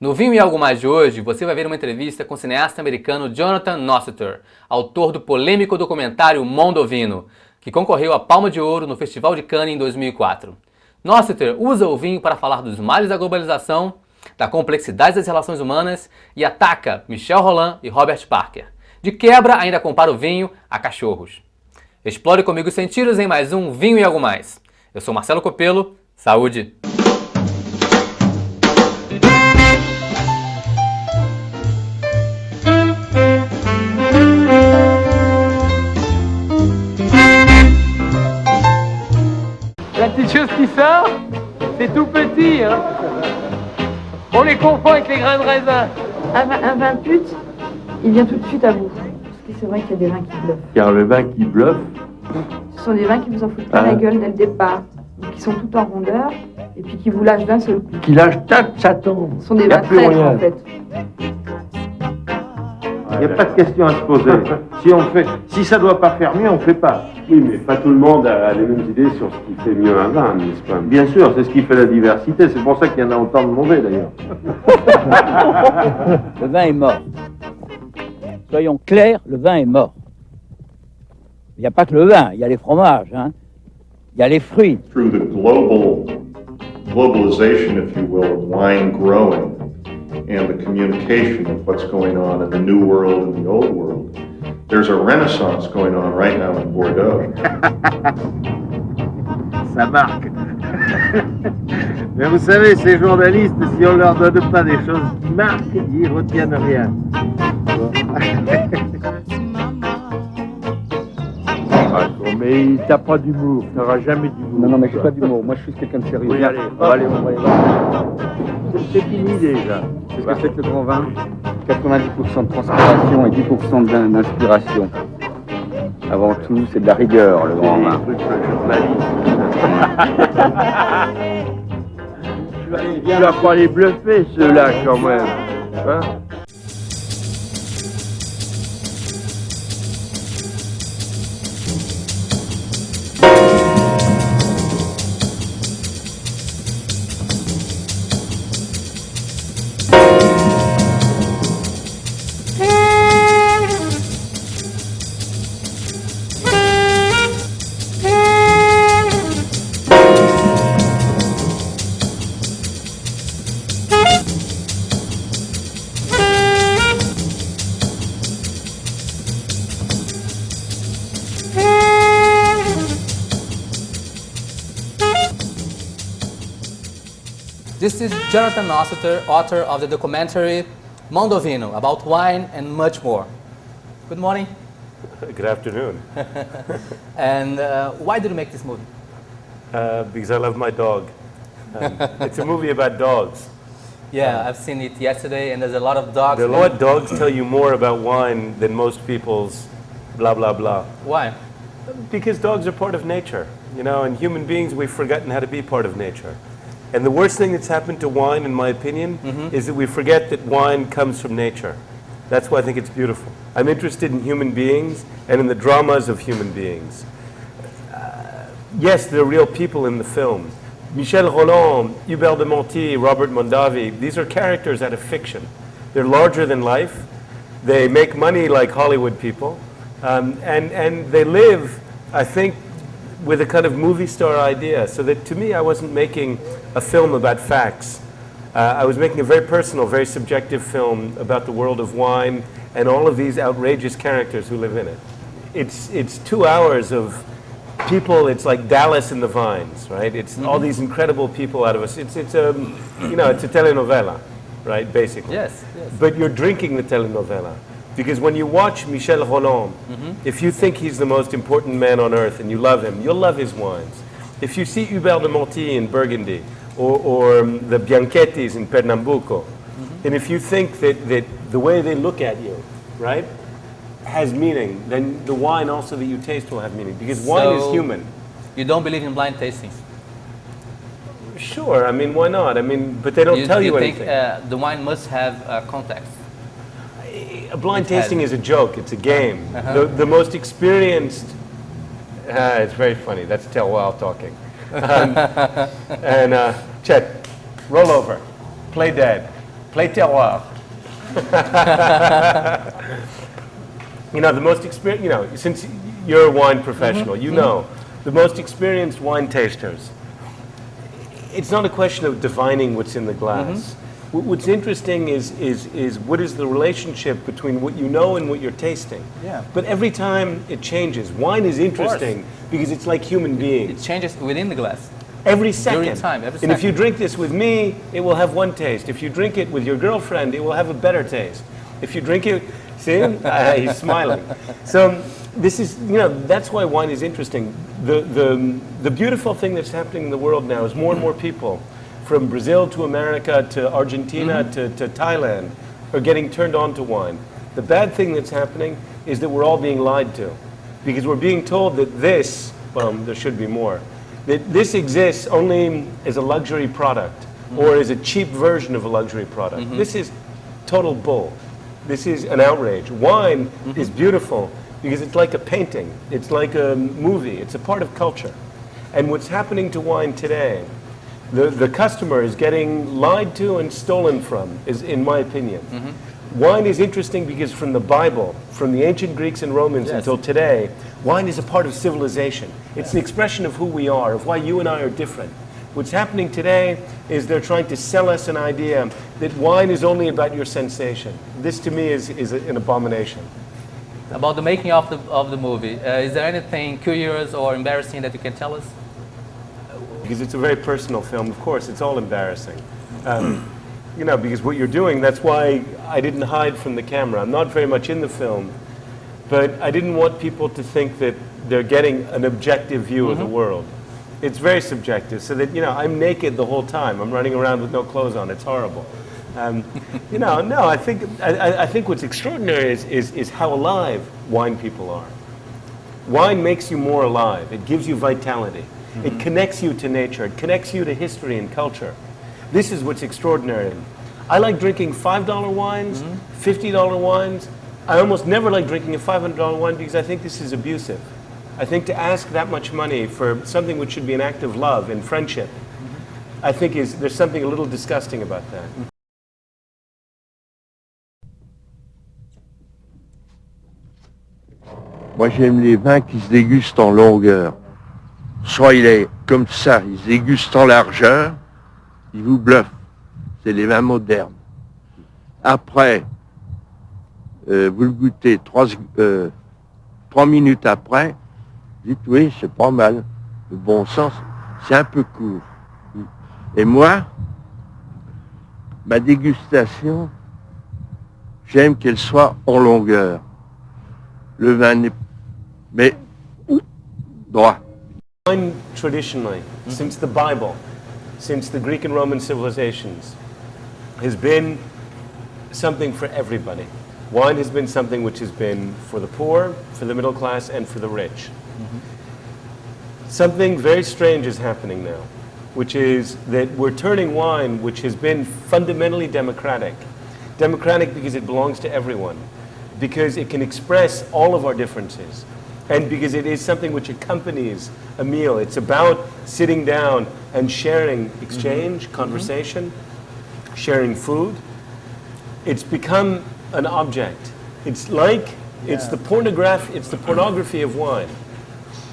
No Vinho e Algo Mais de hoje, você vai ver uma entrevista com o cineasta americano Jonathan Nossiter, autor do polêmico documentário Mondovino, que concorreu à Palma de Ouro no Festival de Cannes em 2004. Nossiter usa o vinho para falar dos males da globalização, da complexidade das relações humanas e ataca Michel Rolland e Robert Parker. De quebra, ainda compara o vinho a cachorros. Explore comigo os sentidos em mais um Vinho e Algo Mais. Eu sou Marcelo Copello, saúde! La petite chose qui sort, c'est tout petit, hein. On les confond avec les grains de raisin. Un vin pute, il vient tout de suite à vous. Parce que c'est vrai qu'il y a des vins qui bluffent. Car le vin qui bluffe, Ce sont des vins qui vous en foutent pas la gueule dès le départ. Donc, qui sont tout en rondeur et puis qui vous lâchent d'un seul coup. qui lâche tac, ça tombe. Ce sont des Y a vins plus traîtres rien. en fait. Il n'y a pas de question à se poser. Si ça ne doit pas faire mieux, on ne fait pas. Oui, mais pas tout le monde a les mêmes idées sur ce qui fait mieux un vin, n'est-ce pas? Bien sûr, c'est ce qui fait la diversité. C'est pour ça qu'il y en a autant de mauvais d'ailleurs. Le vin est mort. Soyons clairs, le vin est mort. Il n'y a pas que le vin, il y a les fromages, hein. Il y a les fruits. Through the globalization, if you will, of wine growing and the communication of what's going on in the new world and the old world, there's a renaissance going on right now in Bordeaux. Ça marque. Mais vous savez, ces journalistes, si on leur donne pas des choses qui marquent, ils retiennent rien. Mais t'as pas d'humour, t'auras jamais d'humour. Non, mais j'ai pas d'humour. Moi, je suis quelqu'un de sérieux. Oui, allez, on va aller. C'est fini déjà. Qu'est-ce que c'est que le grand vin? 90% de transpiration et 10% d'inspiration. Avant tout, c'est de la rigueur, le grand vin. Tu vas pas les bluffer, ceux-là, quand même. Hein? This is Jonathan Nossiter, author of the documentary Mondovino, about wine and much more. Good morning. Good afternoon. And why did you make this movie? Because I love my dog. It's a movie about dogs. Yeah, I've seen it yesterday, and there's a lot of dogs. You know what? Dogs tell you more about wine than most people's blah, blah, blah. Why? Because dogs are part of nature, you know, and human beings, we've forgotten how to be part of nature. And the worst thing that's happened to wine, in my opinion, is that we forget that wine comes from nature. That's why I think it's beautiful. I'm interested in human beings and in the dramas of human beings. Yes, there are real people in the film. Michel Rolland, Hubert de Monti, Robert Mondavi, these are characters out of fiction. They're larger than life. They make money like Hollywood people. And they live, I think, with a kind of movie star idea. So that to me, I wasn't making a film about facts. I was making a very personal, very subjective film about the world of wine and all of these outrageous characters who live in it. It's 2 hours of people. It's like Dallas in the Vines, right? It's all these incredible people out of us. It's a telenovela, right? Basically. Yes. But you're drinking the telenovela. Because when you watch Michel Rolland, if you think he's the most important man on earth and you love him, you'll love his wines. If you see Hubert de Monti in Burgundy, or the Bianchettis in Pernambuco, and if you think that the way they look at you, right, has meaning, then the wine also that you taste will have meaning. Because wine is human. You don't believe in blind tastings? Sure, I mean, why not? I mean, but they don't tell you anything. Think the wine must have context? A blind tasting is a joke. It's a game. The most experienced. It's very funny. That's Telwell talking. Chet, roll over, play dead. Play terroir. You know, the most experienced, you know, since you're a wine professional, you know, the most experienced wine tasters, it's not a question of divining what's in the glass. What's interesting is what is the relationship between what you know and what you're tasting. Yeah. But every time it changes. Wine is interesting because it's like human beings. It changes within the glass. Every second. During time, every and if second. you drink this with me, it will have one taste. If you drink it with your girlfriend, it will have a better taste. If you drink it, see, he's smiling. So this is, you know, that's why wine is interesting. The beautiful thing that's happening in the world now is more and more people, from Brazil to America to Argentina to Thailand, are getting turned on to wine. The bad thing that's happening is that we're all being lied to, because we're being told that this, well, there should be more, that this exists only as a luxury product or as a cheap version of a luxury product. This is total bull. This is an outrage. Wine is beautiful because it's like a painting. It's like a movie. It's a part of culture. And what's happening to wine today, the customer is getting lied to and stolen from, is in my opinion. Wine is interesting because from the Bible, from the ancient Greeks and Romans until today, wine is a part of civilization. It's the expression of who we are, of why you and I are different. What's happening today is they're trying to sell us an idea that wine is only about your sensation. This to me is an abomination. About the making of the movie, is there anything curious or embarrassing that you can tell us? Because it's a very personal film, of course, it's all embarrassing. You know, because what you're doing, that's why I didn't hide from the camera. I'm not very much in the film, but I didn't want people to think that they're getting an objective view of the world. It's very subjective, so that, you know, I'm naked the whole time. I'm running around with no clothes on. It's horrible. You know, no, I think what's extraordinary is how alive wine people are. Wine makes you more alive. It gives you vitality. It connects you to nature. It connects you to history and culture. This is what's extraordinary. I like drinking $5 wines, $50 wines. I almost never like drinking a $500 wine because I think this is abusive. I think to ask that much money for something which should be an act of love and friendship, I think there's something a little disgusting about that. Moi, j'aime les vins qui se dégustent en longueur. Soit il est comme ça, il se déguste en largeur, il vous bluffe. C'est les vins modernes. Après, vous le goûtez 3 minutes après, dites oui, c'est pas mal. Le bon sens, c'est un peu court. Et moi, ma dégustation, j'aime qu'elle soit en longueur. Le vin n'est... mais droit. Wine traditionally, since the Bible, since the Greek and Roman civilizations, has been something for everybody. Wine has been something which has been for the poor, for the middle class, and for the rich. Something very strange is happening now, which is that we're turning wine, which has been fundamentally democratic. Democratic because it belongs to everyone, because it can express all of our differences, and because it is something which accompanies a meal. It's about sitting down and sharing exchange, conversation, sharing food. It's become an object. It's like, it's the pornography of wine.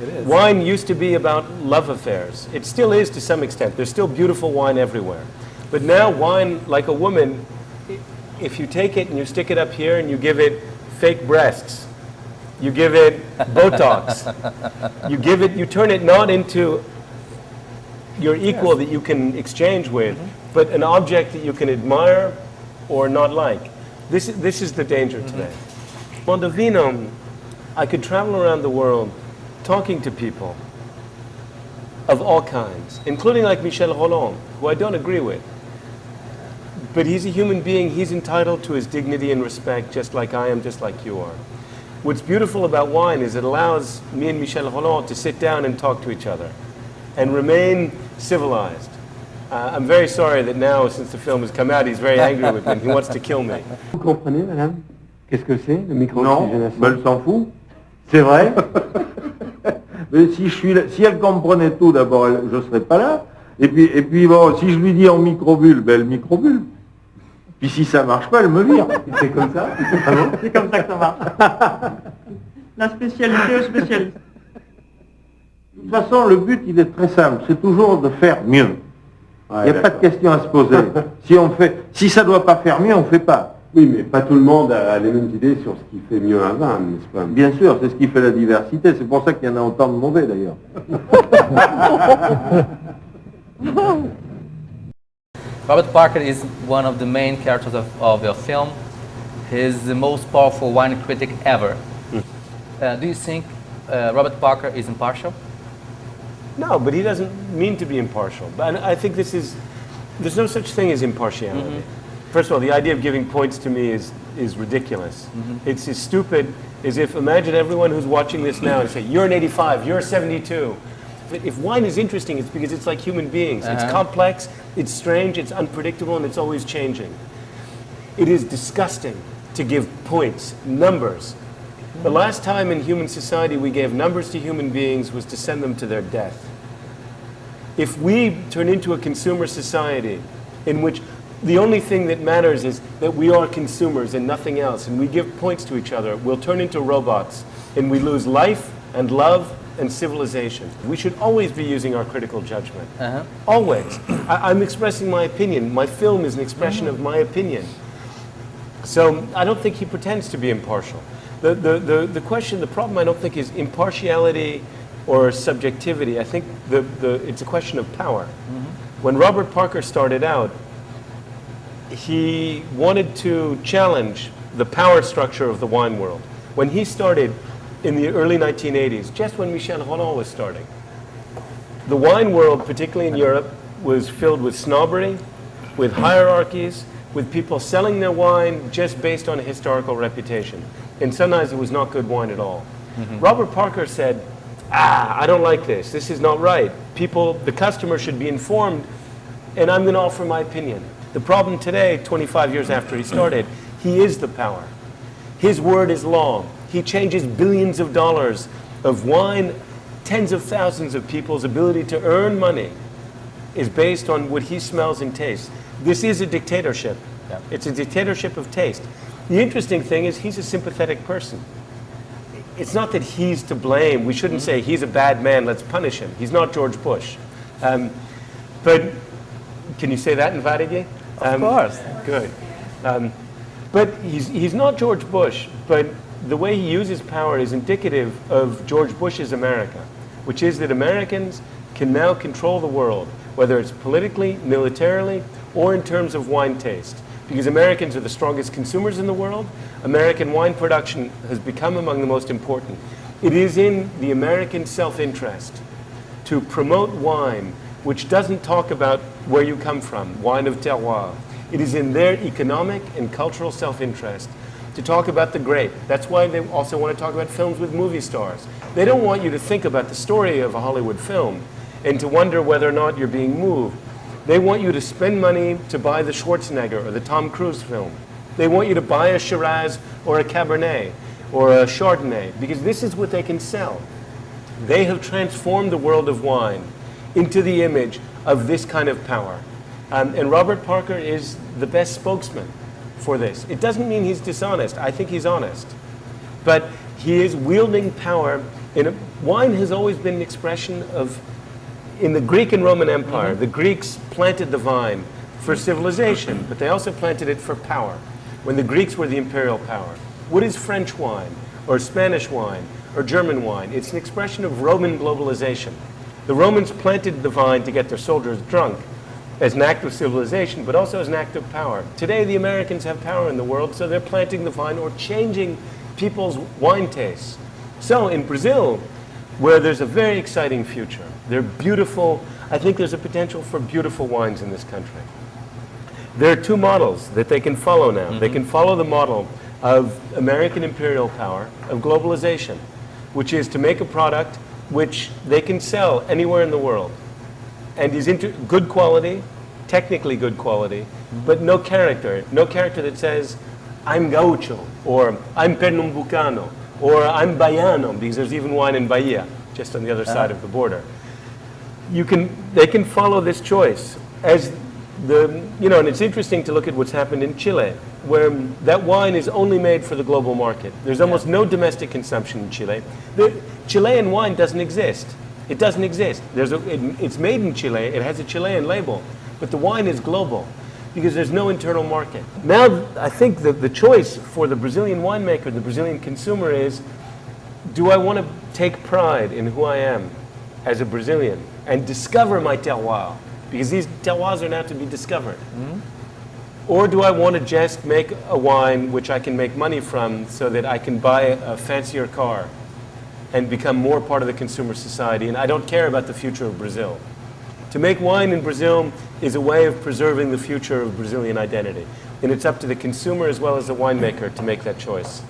It is. Wine used to be about love affairs. It still is to some extent. There's still beautiful wine everywhere. But now wine, like a woman, if you take it and you stick it up here and you give it fake breasts, you give it Botox, you turn it not into your equal that you can exchange with, but an object that you can admire or not like. This is the danger today. Mondovino, I could travel around the world talking to people of all kinds, including like Michel Rolland, who I don't agree with. But he's a human being, he's entitled to his dignity and respect just like I am, just like you are. What's beautiful about wine is it allows me and Michel Rolland to sit down and talk to each other and remain civilized. I'm very sorry that now, since the film has come out, he's very angry with me and he wants to kill me. Vous comprenez, madame? Qu'est-ce que c'est, le micro-oxygénation? Non, elle s'en fout. C'est vrai. Mais si elle comprenait tout, d'abord, je ne serais pas là. Et puis bon, si je lui dis en microbulle, ben elle microbulle. Puis si ça marche pas, elle me vire. C'est comme ça. Ah bon? C'est comme ça que ça marche. La spécialité au spécialiste. De toute façon, le but, il est très simple. C'est toujours de faire mieux. Il n'y a pas de question à se poser. Si ça ne doit pas faire mieux, on ne fait pas. Oui, mais pas tout le monde a les mêmes idées sur ce qui fait mieux un vin, n'est-ce pas? Bien sûr, c'est ce qui fait la diversité. C'est pour ça qu'il y en a autant de mauvais, d'ailleurs. Robert Parker is one of the main characters of your film. He's the most powerful wine critic ever. Do you think Robert Parker is impartial? No, but he doesn't mean to be impartial. But I think there's no such thing as impartiality. First of all, the idea of giving points to me is ridiculous. It's as stupid as if, imagine everyone who's watching this now and say, you're an 85, you're a 72. If wine is interesting, it's because it's like human beings. It's complex, it's strange, it's unpredictable, and it's always changing. It is disgusting to give points, numbers. The last time in human society we gave numbers to human beings was to send them to their death. If we turn into a consumer society in which the only thing that matters is that we are consumers and nothing else, and we give points to each other, we'll turn into robots, and we lose life and love and civilization. We should always be using our critical judgment. Always. I'm expressing my opinion. My film is an expression of my opinion. So I don't think he pretends to be impartial. The question, the problem, I don't think is impartiality or subjectivity. I think it's a question of power. When Robert Parker started out, he wanted to challenge the power structure of the wine world. When he started in the early 1980s, just when Michel Rolland was starting, the wine world, particularly in Europe, was filled with snobbery, with hierarchies, with people selling their wine just based on a historical reputation. And sometimes it was not good wine at all. Robert Parker said, I don't like this. This is not right. People, the customer should be informed, and I'm going to offer my opinion. The problem today, 25 years after he started, he is the power. His word is law. He changes billions of dollars of wine. Tens of thousands of people's ability to earn money is based on what he smells and tastes. This is a dictatorship. It's a dictatorship of taste. The interesting thing is he's a sympathetic person. It's not that he's to blame. We shouldn't say he's a bad man, let's punish him. He's not George Bush. But can you say that in Varig? Of course. Good. But he's not George Bush, but the way he uses power is indicative of George Bush's America, which is that Americans can now control the world, whether it's politically, militarily, or in terms of wine taste. Because Americans are the strongest consumers in the world, American wine production has become among the most important. It is in the American self-interest to promote wine which doesn't talk about where you come from, wine of terroir. It is in their economic and cultural self-interest to talk about the grape. That's why they also want to talk about films with movie stars. They don't want you to think about the story of a Hollywood film and to wonder whether or not you're being moved. They want you to spend money to buy the Schwarzenegger or the Tom Cruise film. They want you to buy a Shiraz or a Cabernet or a Chardonnay because this is what they can sell. They have transformed the world of wine into the image of this kind of power. And Robert Parker is the best spokesman for this. It doesn't mean he's dishonest. I think he's honest. But he is wielding power. Wine has always been an expression of, in the Greek and Roman Empire, the Greeks planted the vine for civilization, but they also planted it for power, when the Greeks were the imperial power. What is French wine, or Spanish wine, or German wine? It's an expression of Roman globalization. The Romans planted the vine to get their soldiers drunk as an act of civilization, but also as an act of power. Today, the Americans have power in the world, so they're planting the vine or changing people's wine tastes. So in Brazil, where there's a very exciting future, they're beautiful. I think there's a potential for beautiful wines in this country. There are two models that they can follow now. They can follow the model of American imperial power, of globalization, which is to make a product which they can sell anywhere in the world. And is good quality, technically good quality, but no character that says, I'm gaucho, or I'm pernambucano, or I'm baiano, because there's even wine in Bahia, just on the other side of the border. They can follow this choice. As And it's interesting to look at what's happened in Chile, where that wine is only made for the global market. There's almost no domestic consumption in Chile. The Chilean wine doesn't exist. It doesn't exist. It's made in Chile. It has a Chilean label, but the wine is global because there's no internal market. Now, I think that the choice for the Brazilian winemaker, the Brazilian consumer is, do I want to take pride in who I am as a Brazilian and discover my terroir? Because these terroirs are now to be discovered. Or do I want to just make a wine which I can make money from so that I can buy a fancier car and become more part of the consumer society, and I don't care about the future of Brazil? To make wine in Brazil is a way of preserving the future of Brazilian identity. And it's up to the consumer as well as the winemaker to make that choice.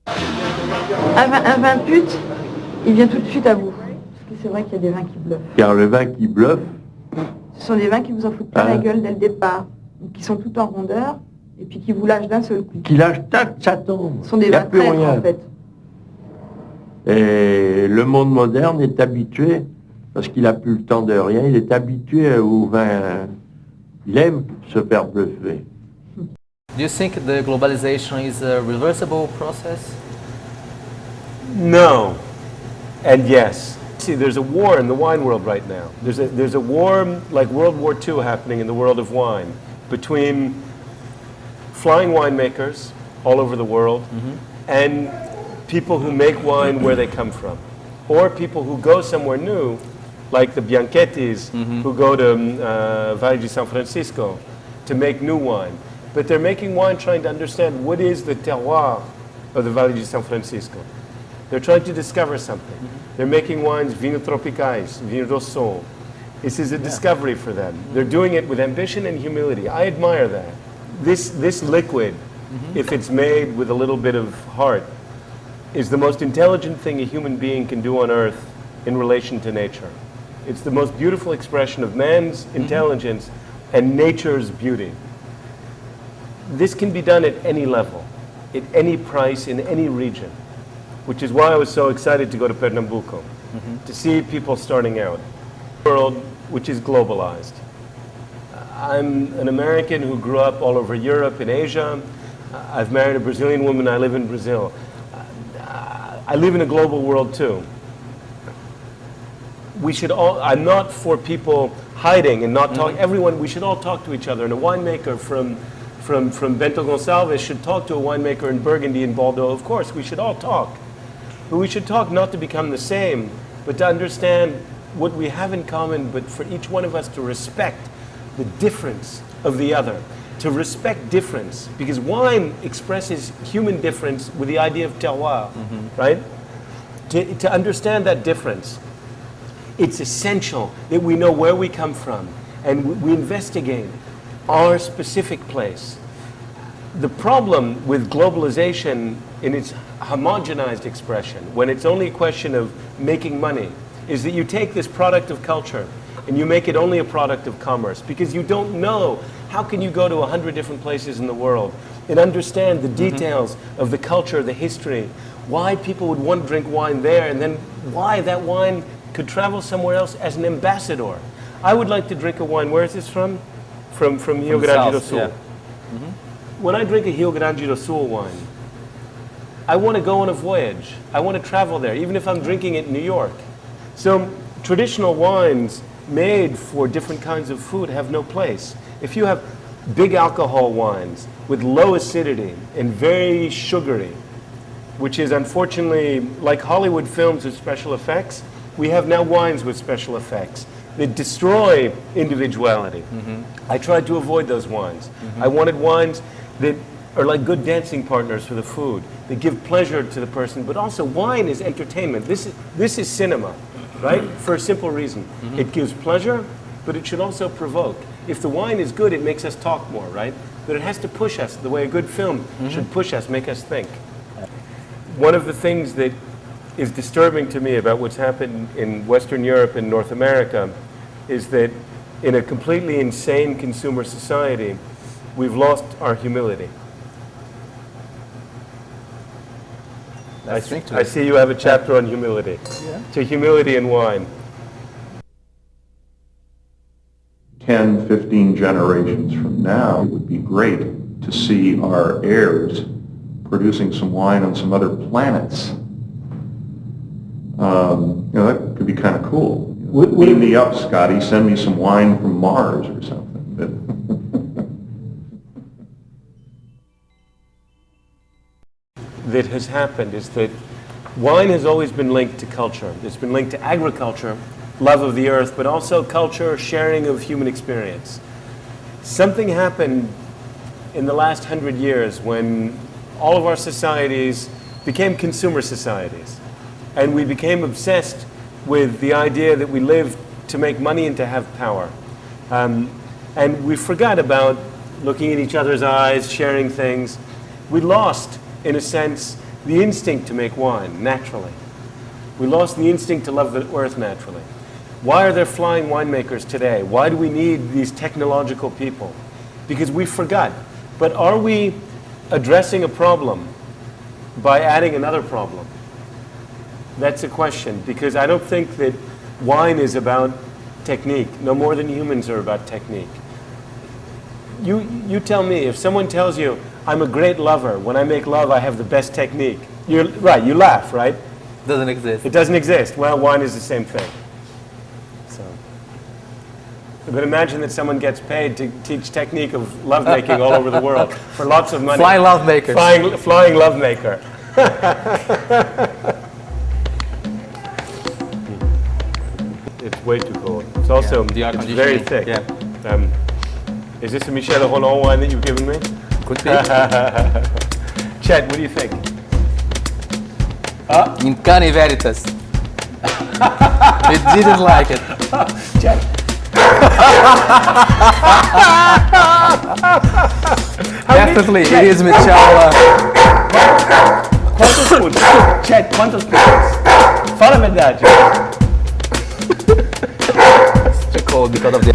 Un vin pute, il vient tout de suite à vous. Parce que c'est vrai qu'il y a des vins qui bluffent. Car le vin qui bluffe, Ce sont des vins qui vous en foutent pas la gueule dès le départ, qui sont tout en rondeur, et puis qui vous lâchent d'un seul coup. qui lâche, tac, ça tombe. Ce sont des Il n'y a vins plus traîtres rien. en fait. Et le monde moderne est habitué, parce qu'il n'a plus le temps de rien, il est habitué au vin. Il aime se faire bluffer. Do you think the globalization is a reversible process? No, and yes. See, there's a war in the wine world right now. There's a war like World War II happening in the world of wine between flying winemakers all over the world and people who make wine where they come from, or people who go somewhere new, like the Bianchettis who go to Varig San Francisco to make new wine. But they're making wine trying to understand what is the terroir of the Varig San Francisco. They're trying to discover something. They're making wines vino tropicais, vino do sol. This is a discovery for them. They're doing it with ambition and humility. I admire that. This liquid, if it's made with a little bit of heart, is the most intelligent thing a human being can do on earth in relation to nature. It's the most beautiful expression of man's intelligence and nature's beauty. This can be done at any level, at any price, in any region, which is why I was so excited to go to Pernambuco, to see people starting out. A world which is globalized. I'm an American who grew up all over Europe and Asia. I've married a Brazilian woman. I live in Brazil. I live in a global world too. We should all, I'm not for people hiding and not talk. Everyone, we should all talk to each other. And a winemaker from Bento Gonçalves should talk to a winemaker in Burgundy and Bordeaux. Of course, we should all talk. But we should talk not to become the same, but to understand what we have in common, but for each one of us to respect the difference of the other. To respect difference, because wine expresses human difference with the idea of terroir, right? To understand that difference, it's essential that we know where we come from and we investigate our specific place. The problem with globalization in its homogenized expression, when it's only a question of making money, is that you take this product of culture and you make it only a product of commerce, because you don't know how can you go to 100 different places in the world and understand the details of the culture, the history, why people would want to drink wine there, and then why that wine could travel somewhere else as an ambassador. I would like to drink a wine, where is this from? From Rio Grande do Sul. Yeah. When I drink a Rio Grande do Sul wine, I want to go on a voyage. I want to travel there, even if I'm drinking it in New York. So traditional wines made for different kinds of food have no place. If you have big alcohol wines with low acidity and very sugary, which is unfortunately like Hollywood films with special effects, we have now wines with special effects that destroy individuality. I tried to avoid those wines. I wanted wines that are like good dancing partners for the food, that give pleasure to the person, but also wine is entertainment. This is cinema, right? For a simple reason. It gives pleasure, but it should also provoke. If the wine is good, it makes us talk more, right? But it has to push us the way a good film should push us, make us think. One of the things that is disturbing to me about what's happened in Western Europe and North America is that in a completely insane consumer society, we've lost our humility. I see you have a chapter on humility. Yeah. To humility and wine. 10, 15 generations from now, it would be great to see our heirs producing some wine on some other planets. That could be kind of cool. Beam me up, Scotty. Send me some wine from Mars or something. That has happened is that wine has always been linked to culture. It's been linked to agriculture, love of the earth, but also culture, sharing of human experience. Something happened in the last 100 years when all of our societies became consumer societies. And we became obsessed with the idea that we live to make money and to have power. And we forgot about looking in each other's eyes, sharing things. We lost, in a sense, the instinct to make wine naturally. We lost the instinct to love the earth naturally. Why are there flying winemakers today? Why do we need these technological people? Because we forgot. But are we addressing a problem by adding another problem? That's a question, because I don't think that wine is about technique, no more than humans are about technique. You tell me, if someone tells you, I'm a great lover, when I make love I have the best technique, you're right, you laugh, right? Doesn't exist. It doesn't exist. Well, wine is the same thing. But imagine that someone gets paid to teach technique of lovemaking all over the world for lots of money. Flying lovemakers. Flying lovemaker. It's way too cold. It's also it's very thick. Yeah. Is this a Michel Roland wine that you've given me? Could be. Chet, what do you think? In cane veritas. It didn't like it. Chet. Definitely, it is Michel. Quantos puntos? Chet, quantos puntos? Fala a verdade. It's too cold because of the